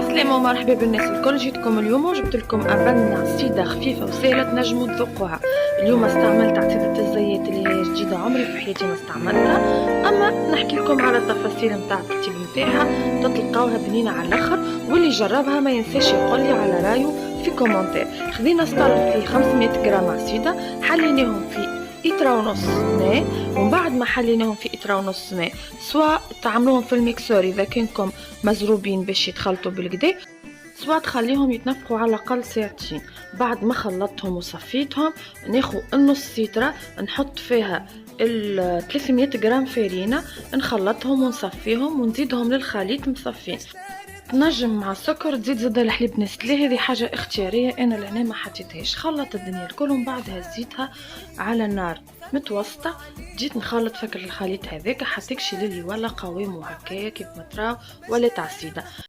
السلامة ومرحبا بالناس الكل. جيتكم اليوم وجبت لكم أبنة عصيدة خفيفة وسهلة تنجموا تذوقوها. اليوم استعملت عصيدة الزيت اللي هي جديدة، عمري في حياتي ما استعملتها، أما نحكي لكم على التفاصيل نتاع الترتيب نتاعها تلقاوها بنينة على الآخر. واللي جربها ما ينساش يقول لي على رايه في كومنتير. خذينا ستار فيه 500 جرام عصيدة، حليناهم في إترا ونص ماء، ومن بعد ما حليناهم في إترا ونص ماء سواء تعملوهم في الميكسور إذا كنكم مزروبين باش يتخلطوا بالكدا، سواء تخليهم يتنفخوا على الأقل ساعتين. بعد ما خلطتهم وصفيتهم ناخو النص سيترا نحط فيها 300 جرام فارينة، نخلطهم ونصفيهم ونزيدهم للخليط مصفين. تنجم مع السكر تزيد زاد الحليب نستلي، هذه حاجة اختيارية، انا لهنا ما حطيتهاش. خلط الدنيا الكل ومن بعدها زيتها على النار متوسطة. جيت نخلط فكر الخليط هذاك، حطيتش للي ولا قوام وهكايا كيف ما تراو ولا تعصيدة.